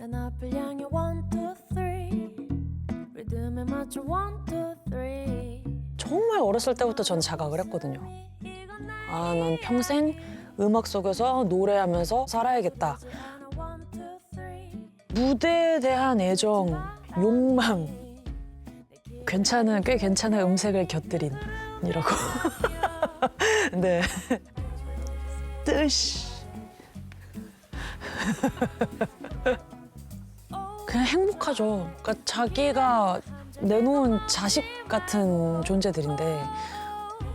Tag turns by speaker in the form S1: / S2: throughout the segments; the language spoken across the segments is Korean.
S1: 난 앞을 향해 1, 2, 3 리듬에 맞춰 1, 2, 3
S2: 정말 어렸을 때부터 전 자각을 했거든요. 아, 난 평생 음악 속에서 노래하면서 살아야겠다. 무대에 대한 애정, 욕망, 꽤 괜찮은 음색을 곁들인 이라고. 네. 뜻이. 그냥 행복하죠. 그러니까 자기가 내놓은 자식 같은 존재들인데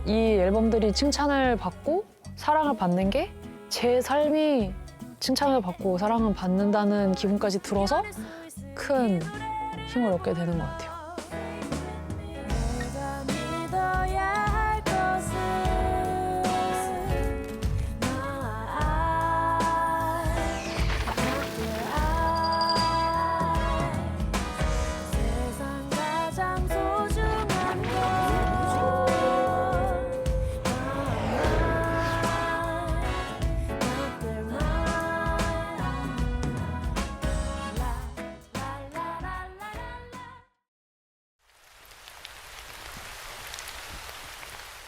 S2: 이 앨범들이 칭찬을 받고 사랑을 받는 게 제 삶이 칭찬을 받고 사랑을 받는다는 기분까지 들어서 큰 힘을 얻게 되는 것 같아요.
S1: 내가 믿어야 할 것은 세상 가장 소중한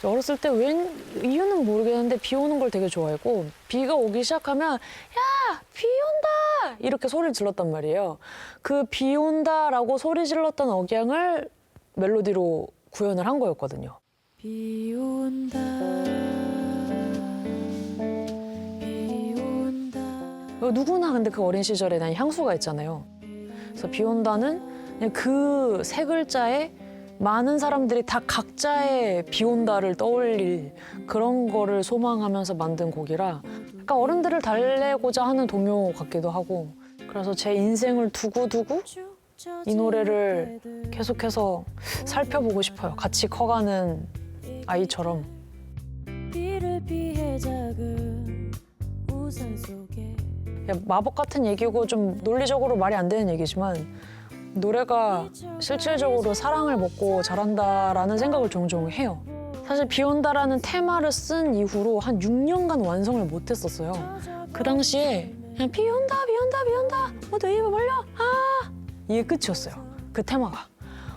S2: 어렸을 때 웬 이유는 모르겠는데 비 오는 걸 되게 좋아했고 비가 오기 시작하면 야, 비 온다! 이렇게 소리를 질렀단 말이에요. 그 비 온다라고 소리 질렀던 억양을 멜로디로 구현을 한 거였거든요.
S1: 비 온다 비 온다
S2: 누구나 근데 그 어린 시절에 난 향수가 있잖아요. 그래서 비 온다는 그냥 그 세 글자에 많은 사람들이 다 각자의 비 온다를 떠올릴 그런 거를 소망하면서 만든 곡이라 약간 어른들을 달래고자 하는 동요 같기도 하고 그래서 제 인생을 두고두고 이 노래를 계속해서 살펴보고 싶어요. 같이 커가는 아이처럼.
S1: 비를 피해 작은 우산 속에
S2: 마법 같은 얘기고 좀 논리적으로 말이 안 되는 얘기지만 노래가 실질적으로 사랑을 먹고 자란다라는 생각을 종종 해요. 사실 비 온다라는 테마를 쓴 이후로 한 6년간 완성을 못했었어요. 그 당시에 그냥 비 온다, 비 온다, 비 온다, 모두 입을 벌려, 아! 이게 끝이었어요. 그 테마가.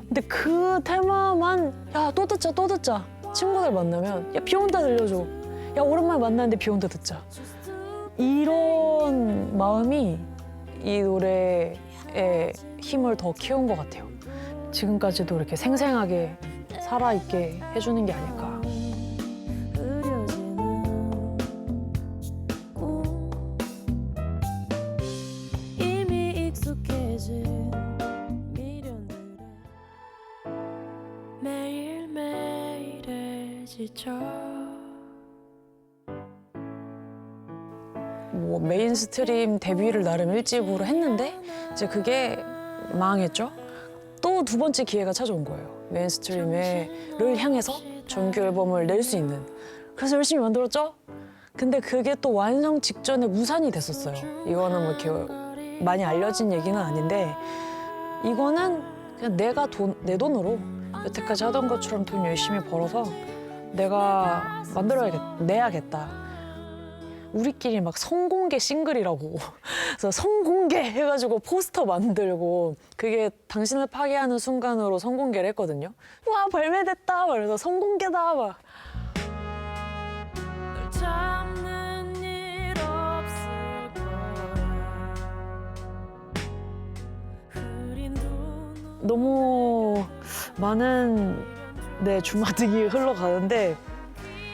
S2: 근데 그 테마만 야, 또 듣자, 또 듣자. 친구들 만나면 야, 비 온다 들려줘. 야, 오랜만에 만났는데 비 온다 듣자. 이런 마음이 이 노래에 힘을 더 키운 것 같아요. 지금까지도 이렇게 생생하게 살아있게 해주는 게 아닐까.
S1: 흐려지는 꿈 이미 익숙해진 미련들에 매일매일에 지쳐
S2: 뭐 메인스트림 데뷔를 나름 일집으로 했는데 이제 그게 망했죠. 또 두 번째 기회가 찾아온 거예요. 메인스트림을 향해서 정규 앨범을 낼 수 있는. 그래서 열심히 만들었죠. 근데 그게 또 완성 직전에 무산이 됐었어요. 이거는 뭐 이렇게 많이 알려진 얘기는 아닌데 이거는 그냥 내 돈으로 여태까지 하던 것처럼 돈 열심히 벌어서 내가 내야겠다. 우리끼리 막 성공개 싱글이라고 그래서 성공개 해가지고 포스터 만들고 그게 당신을 파괴하는 순간으로 성공개를 했거든요. 와, 발매됐다 그래서 성공개다 막.
S1: 널 잡는 일 없을 거야 흐린 두
S2: 너무 많은 주마등이 흘러가는데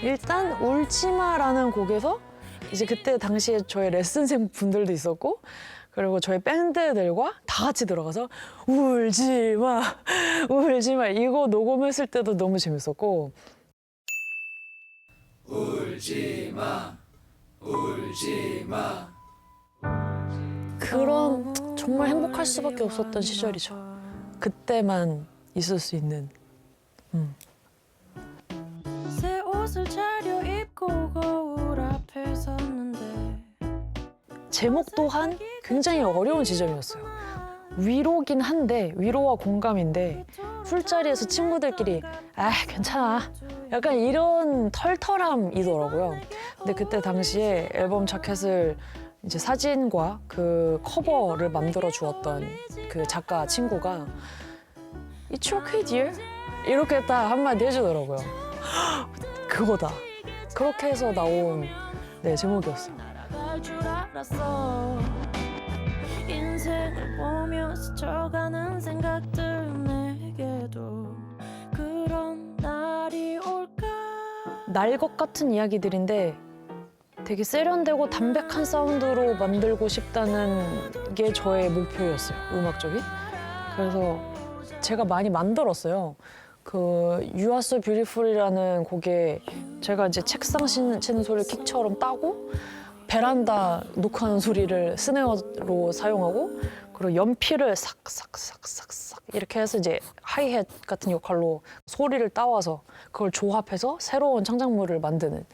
S2: 일단 울지마라는 곡에서 이제 그때 당시에 저희 레슨생 분들도 있었고 그리고 저희 밴드들과 다 같이 들어가서 울지마 울지마 이거 녹음했을 때도 너무 재밌었고 울지마 울지마 그런 정말 행복할 수밖에 없었던 시절이죠. 그때만 있을 수 있는
S1: 새 옷을 차려입고 거울 앞에 섰는데
S2: 제목 또한 굉장히 어려운 지점이었어요. 위로긴 한데 위로와 공감인데 술자리에서 친구들끼리 아 괜찮아 약간 이런 털털함이더라고요. 근데 그때 당시에 앨범 자켓을 이제 사진과 그 커버를 만들어 주었던 그 작가 친구가 It's okay, dear. 이렇게 딱 한마디 해주더라고요. 그거다. 그렇게 해서 나온 네, 제목이었어요.
S1: 날아갈 줄 알았어. 인생을 보며 스쳐가는 생각들 내게도 그런 날이 올까.
S2: 날 것 같은 이야기들인데 되게 세련되고 담백한 사운드로 만들고 싶다는 게 저의 목표였어요, 음악적인. 그래서 제가 많이 만들었어요. 그 You Are So Beautiful이라는 곡에 제가 이제 책상 치는 소리를 킥처럼 따고 베란다 녹화하는 소리를 스네어로 사용하고 그리고 연필을 싹싹싹싹싹 이렇게 해서 이제 하이햇 같은 역할로 소리를 따와서 그걸 조합해서 새로운 창작물을 만드는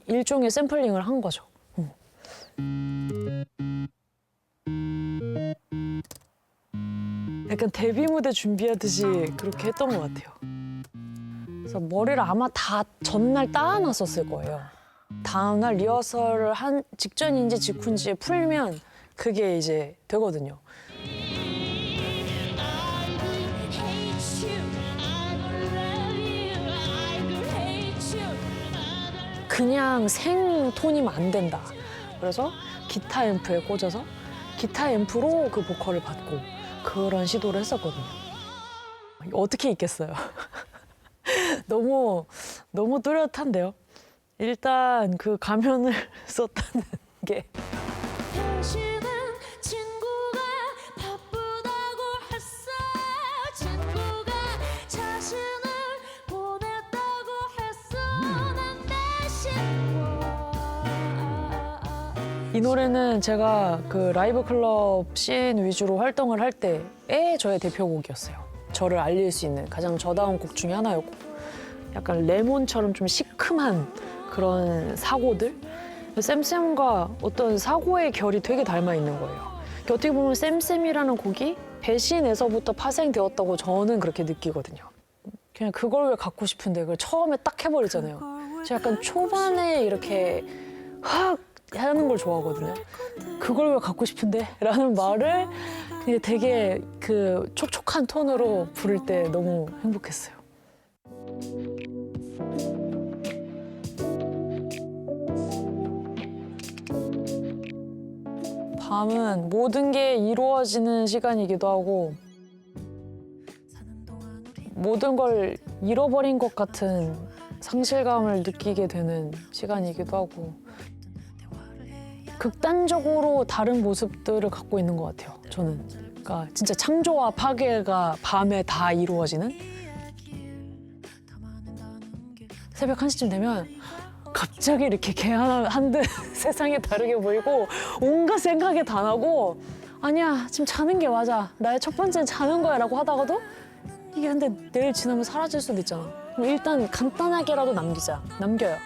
S2: 일종의 샘플링을 한 거죠. 약간 데뷔 무대 준비하듯이 그렇게 했던 것 같아요. 그래서 머리를 아마 다 전날 따놨었을 거예요. 다음날 리허설을 한 직전인지 직후인지 풀면 그게 이제 되거든요. 그냥 생톤이면 안 된다. 그래서 기타 앰프에 꽂아서 기타 앰프로 그 보컬을 받고 그런 시도를 했었거든요. 어떻게 있겠어요? 너무 뚜렷한데요. 일단 그 가면을 썼다는 게
S1: 당신은 친구가 바쁘다고 했어. 친구가 자신을 보냈다고 했어. 난 대신
S2: 이 노래는 제가 그 라이브 클럽 씬 위주로 활동을 할 때의 저의 대표곡이었어요. 저를 알릴 수 있는 가장 저다운 곡 중에 하나였고 약간 레몬처럼 좀 시큼한 그런 사고들? 쌤쌤과 어떤 사고의 결이 되게 닮아 있는 거예요. 어떻게 보면 쌤쌤이라는 곡이 배신에서부터 파생되었다고 저는 그렇게 느끼거든요. 그냥 그걸 왜 갖고 싶은데 그걸 처음에 딱 해버리잖아요. 제가 약간 초반에 이렇게 확 하는 걸 좋아하거든요. 그걸 왜 갖고 싶은데? 라는 말을 되게 그 촉촉한 톤으로 부를 때 너무 행복했어요. 밤은 모든 게 이루어지는 시간이기도 하고 모든 걸 잃어버린 것 같은 상실감을 느끼게 되는 시간이기도 하고 극단적으로 다른 모습들을 갖고 있는 것 같아요, 저는. 그러니까 진짜 창조와 파괴가 밤에 다 이루어지는? 새벽 1시쯤 되면 갑자기 이렇게 한듯 세상이 다르게 보이고 온갖 생각이 다 나고 아니야 지금 자는 게 맞아 나의 첫 번째는 자는 거야 라고 하다가도 이게 근데 내일 지나면 사라질 수도 있잖아. 그럼 일단 간단하게라도 남겨요.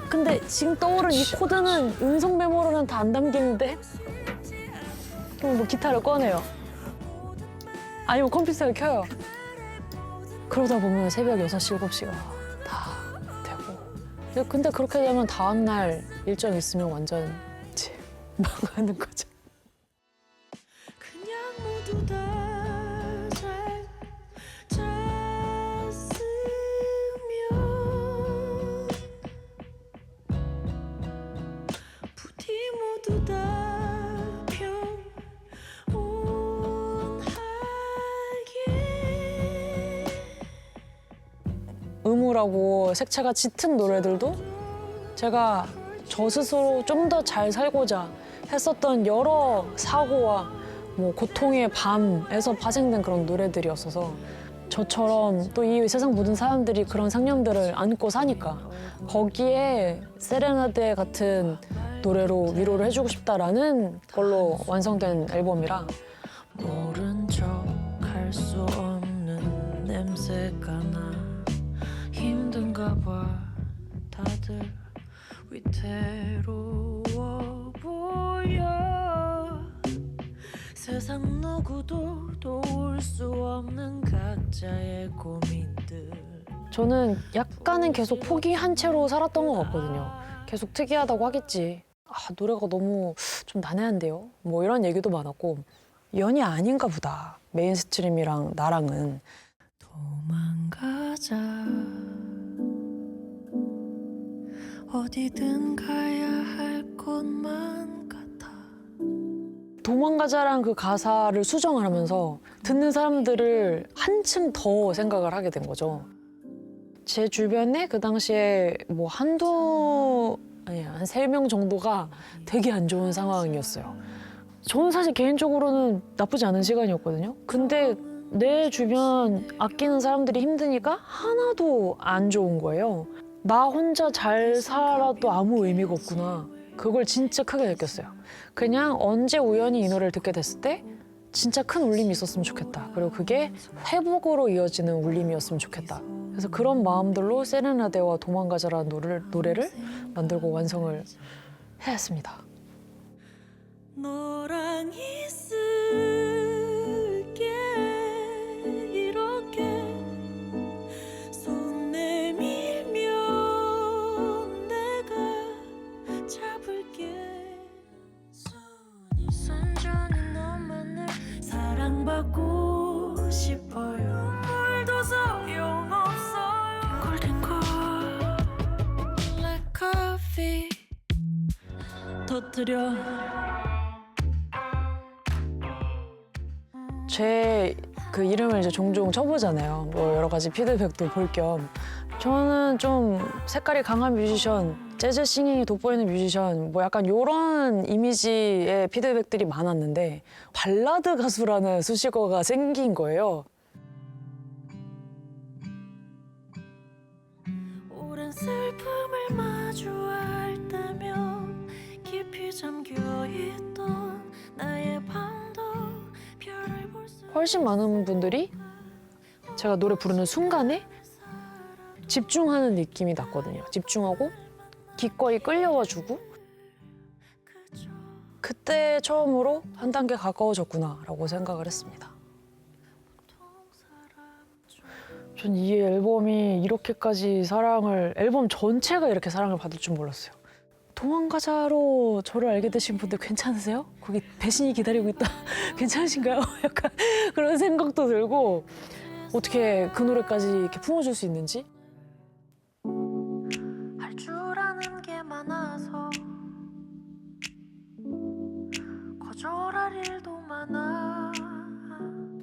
S2: 근데 지금 떠오른 이 코드는 음성 메모로는 다 안 담기는데 그럼 뭐 기타를 꺼내요. 아니면 컴퓨터를 켜요. 그러다 보면 새벽 6시, 7시가 다 되고. 근데 그렇게 되면 다음날 일정 있으면 완전 이제 망하는 거죠.
S1: 그냥 모두 다 잘 잤으면 부디 모두 다 평온하게.
S2: 의무라고 색채가 짙은 노래들도 제가 저 스스로 좀 더 잘 살고자 했었던 여러 사고와 뭐 고통의 밤에서 파생된 그런 노래들이었어서 저처럼 또 이 세상 모든 사람들이 그런 상념들을 안고 사니까 거기에 세레나데 같은 노래로 위로를 해주고 싶다라는 걸로 완성된 앨범이라 모른 척 할 수 없는 냄새가 나 힘든가 봐 다들 위태로워 보여 세상 누구도 도울 수 없는 각자의 고민들. 저는 약간은 계속 포기한 채로 살았던 것 같거든요. 계속 특이하다고 하겠지. 아, 노래가 너무 좀 난해한데요. 뭐 이런 얘기도 많았고 연이 아닌가 보다. 메인스트림이랑 나랑은.
S1: 도망가자 어디든 가야 할 곳만 같아.
S2: 도망가자란 그 가사를 수정을 하면서 듣는 사람들을 한층 더 생각을 하게 된 거죠. 제 주변에 그 당시에 뭐 한 3명 정도가 되게 안 좋은 상황이었어요. 저는 사실 개인적으로는 나쁘지 않은 시간이었거든요. 근데 내 주변 아끼는 사람들이 힘드니까 하나도 안 좋은 거예요. 나 혼자 잘 살아도 아무 의미가 없구나. 그걸 진짜 크게 느꼈어요. 그냥 언제 우연히 이 노래를 듣게 됐을 때 진짜 큰 울림이 있었으면 좋겠다. 그리고 그게 회복으로 이어지는 울림이었으면 좋겠다. 그래서 그런 마음들로 세레나데와 도망가자라는 노래를 만들고 완성을 해왔습니다.
S1: 너랑 있을게 이렇게 손 내밀면 내가 잡을게. 순전히 너만을 사랑받고 싶어요. 말도 소용없어요. 뒹굴뒹굴 Like coffee 터뜨려.
S2: 제 그 이름을 이제 종종 쳐보잖아요. 뭐 여러 가지 피드백도 볼 겸. 저는 좀 색깔이 강한 뮤지션, 재즈 싱잉이 돋보이는 뮤지션, 뭐 약간 이런 이미지의 피드백들이 많았는데 발라드 가수라는 수식어가 생긴 거예요.
S1: 오랜 슬픔을 마주할 때면 깊이 잠겨있던 나의 밤도 별을 볼 수.
S2: 훨씬 많은 분들이 제가 노래 부르는 순간에 집중하는 느낌이 났거든요. 집중하고 기꺼이 끌려와주고 그때 처음으로 한 단계 가까워졌구나라고 생각을 했습니다. 전 이 앨범이 이렇게까지 앨범 전체가 이렇게 사랑을 받을 줄 몰랐어요. 도망가자로 저를 알게 되신 분들 괜찮으세요? 거기 배신이 기다리고 있다. 괜찮으신가요? 약간 그런 생각도 들고 어떻게 그 노래까지 이렇게 품어줄 수 있는지.
S1: 할 줄 아는 게 많아서 거절할 일도 많아.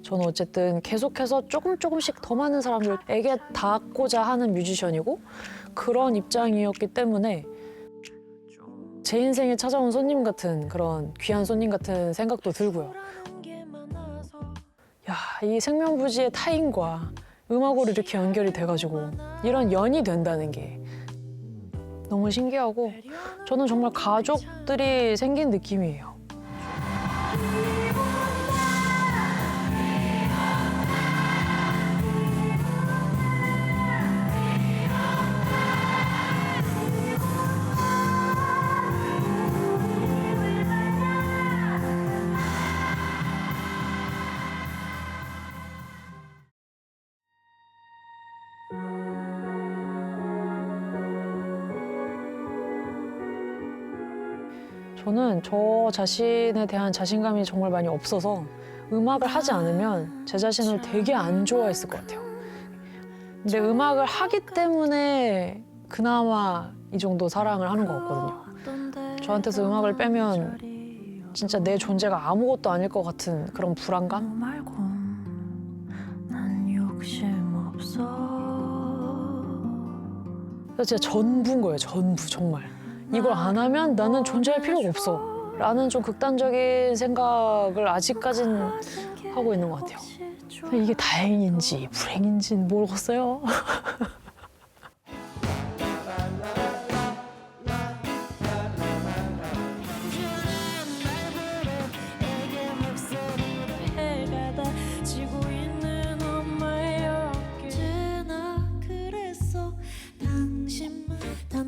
S2: 저는 어쨌든 계속해서 조금씩 더 많은 사람들에게 닿고자 하는 뮤지션이고 그런 입장이었기 때문에 제 인생에 찾아온 손님 같은 그런 귀한 손님 같은 생각도 들고요. 야, 이 생명부지의 타인과 음악으로 이렇게 연결이 돼가지고 이런 연이 된다는 게 너무 신기하고 저는 정말 가족들이 생긴 느낌이에요. 저는 저 자신에 대한 자신감이 정말 많이 없어서 음악을 하지 않으면 제 자신을 되게 안 좋아했을 것 같아요. 근데 음악을 하기 때문에 그나마 이 정도 사랑을 하는 것 같거든요. 저한테서 음악을 빼면 진짜 내 존재가 아무것도 아닐 것 같은 그런 불안감?
S1: 말고 난 욕심 없어.
S2: 진짜 전부인 거예요, 전부, 정말. 이걸 안 하면 나는 존재할 필요가 없어. 라는 좀 극단적인 생각을 아직까진 하고 있는 것 같아요. 이게 다행인지 불행인지는 모르겠어요.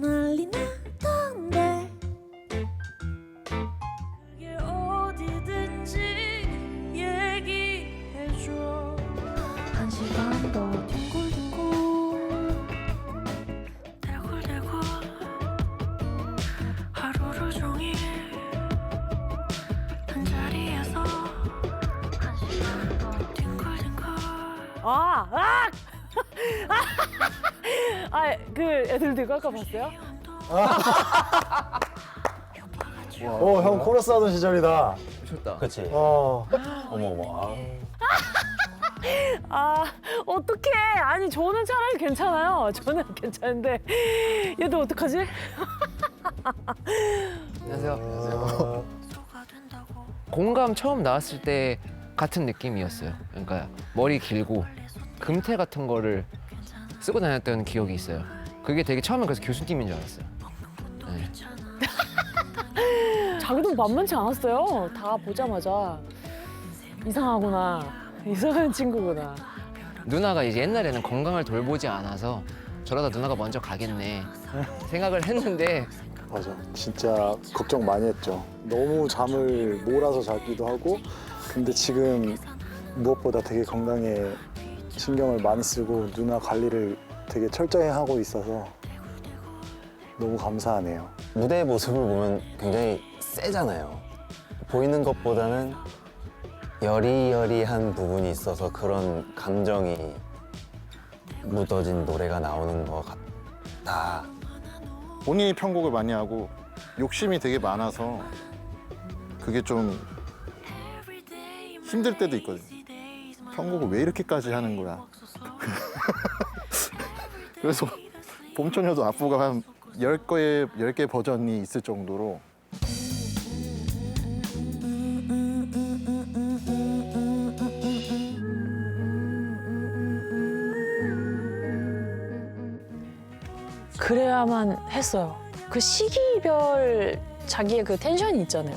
S1: 난리 났던데 그게 어디든지 얘기해줘. 한 시간도 뒹굴뒹굴
S2: 그 애들도 이거 아까 봤어요?
S3: 형 코러스 하던 시절이다.
S4: 미쳤다.
S5: 그치.
S3: 어머.
S5: 어머.
S2: 어떡해. 아니, 저는 차라리 괜찮아요. 저는 괜찮은데. 얘도 어떡하지?
S4: 안녕하세요. 공감 처음 나왔을 때 같은 느낌이었어요. 그러니까 머리 길고 금태 같은 거를 쓰고 다녔던 기억이 있어요. 그게 되게 처음에 그래서 교수님인 줄 알았어요. 네.
S2: 자기도 만만치 않았어요. 다 보자마자. 이상하구나. 이상한 친구구나.
S4: 누나가 이제 옛날에는 건강을 돌보지 않아서 저러다 누나가 먼저 가겠네 생각을 했는데
S3: 맞아. 진짜 걱정 많이 했죠. 너무 잠을 몰아서 자기도 하고, 근데 지금 무엇보다 되게 건강에 신경을 많이 쓰고 누나 관리를 되게 철저히 하고 있어서 너무 감사하네요.
S5: 무대 모습을 보면 굉장히 세잖아요. 보이는 것보다는 여리여리한 부분이 있어서 그런 감정이 묻어진 노래가 나오는 것 같다.
S3: 본인이 편곡을 많이 하고 욕심이 되게 많아서 그게 좀 힘들 때도 있거든요. 편곡을 왜 이렇게까지 하는 거야. 그래서 봄처녀도 앞부가 한 10개 버전이 있을 정도로
S2: 그래야만 했어요. 그 시기별 자기의 그 텐션이 있잖아요.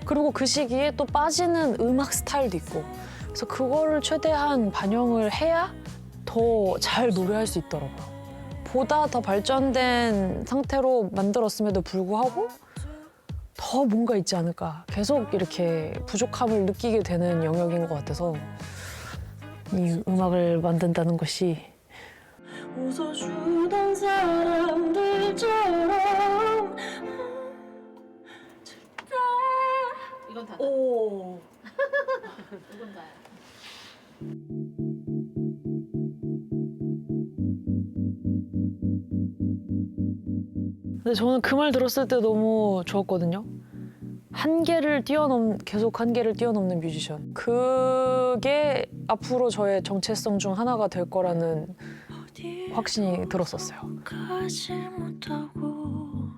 S2: 그리고 그 시기에 또 빠지는 음악 스타일도 있고. 그래서 그거를 최대한 반영을 해야 더 잘 노래할 수 있더라고요. 보다 더 발전된 상태로 만들었음에도 불구하고 더 뭔가 있지 않을까. 계속 이렇게 부족함을 느끼게 되는 영역인 것 같아서 이 음악을 만든다는 것이 웃어주던 사람들처럼
S6: 이건 다.
S2: 오.
S6: 이건 다야.
S2: 근데 저는 그 말 들었을 때 너무 좋았거든요. 계속 한계를 뛰어넘는 뮤지션. 그게 앞으로 저의 정체성 중 하나가 될 거라는 확신이 들었었어요.
S1: 가지 못하고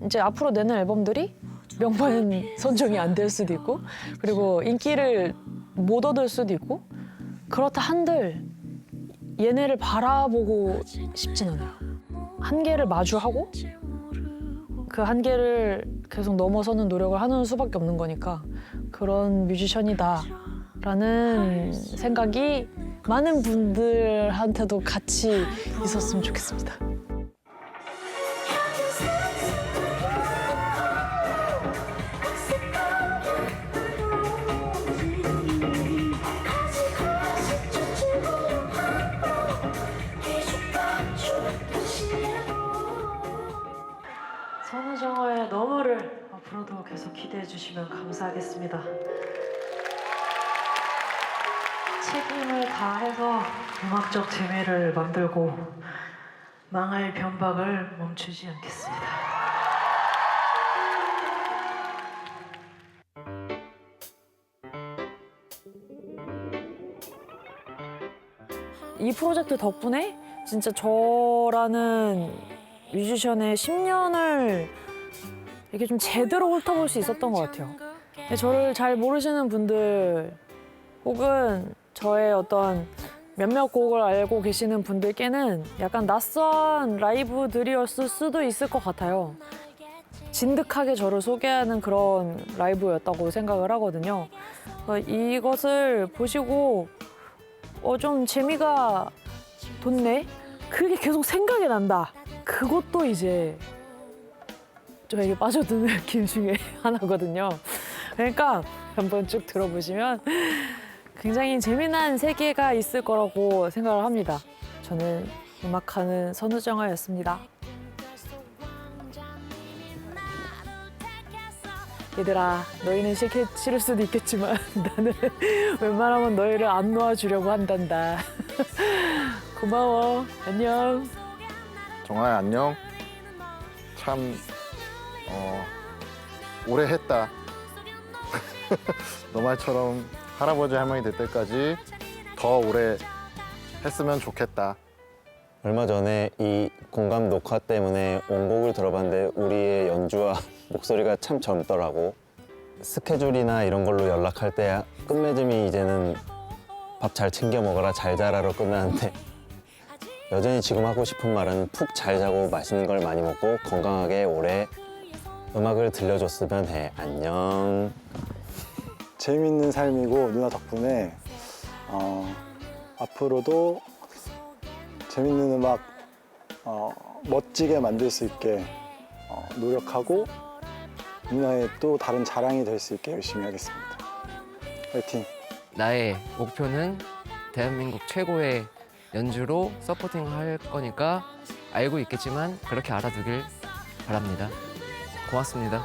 S2: 이제 앞으로 내는 앨범들이 명반 선정이 안 될 수도 있고, 그리고 인기를 못 얻을 수도 있고, 그렇다 한들 얘네를 바라보고 싶진 않아요. 한계를 마주하고 그 한계를 계속 넘어서는 노력을 하는 수밖에 없는 거니까 그런 뮤지션이다라는 생각이 많은 분들한테도 같이 있었으면 좋겠습니다. 선우정아의 너머를 앞으로도 계속 기대해 주시면 감사하겠습니다. 책임을 다해서 음악적 재미를 만들고 망할 변박을 멈추지 않겠습니다. 이 프로젝트 덕분에 진짜 저라는 뮤지션의 10년을 이렇게 좀 제대로 훑어볼 수 있었던 것 같아요. 근데 저를 잘 모르시는 분들 혹은 저의 어떤 몇몇 곡을 알고 계시는 분들께는 약간 낯선 라이브들이었을 수도 있을 것 같아요. 진득하게 저를 소개하는 그런 라이브였다고 생각을 하거든요. 이것을 보시고 좀 재미가 돋네? 그게 계속 생각이 난다. 그것도 이제 저에게 빠져드는 느낌 중에 하나거든요. 그러니까 한번 쭉 들어보시면 굉장히 재미난 세계가 있을 거라고 생각을 합니다. 저는 음악하는 선우정아였습니다. 얘들아, 너희는 싫을 수도 있겠지만 나는 웬만하면 너희를 안 놓아주려고 한단다. 고마워. 안녕.
S7: 정아야 안녕. 참 오래 했다. 너 말처럼 할아버지 할머니 될 때까지 더 오래 했으면 좋겠다.
S5: 얼마 전에 이 공감 녹화 때문에 원곡을 들어봤는데 우리의 연주와 목소리가 참 젊더라고. 스케줄이나 이런 걸로 연락할 때 끝맺음이 이제는 밥 잘 챙겨 먹어라 잘 자라로 끝나는데 여전히 지금 하고 싶은 말은 푹 잘 자고 맛있는 걸 많이 먹고 건강하게 오래 음악을 들려줬으면 해. 안녕.
S3: 재밌는 삶이고 누나 덕분에 앞으로도 재밌는 음악 멋지게 만들 수 있게 노력하고 누나의 또 다른 자랑이 될 수 있게 열심히 하겠습니다. 화이팅!
S4: 나의 목표는 대한민국 최고의 연주로 서포팅 할 거니까 알고 있겠지만 그렇게 알아두길 바랍니다. 고맙습니다.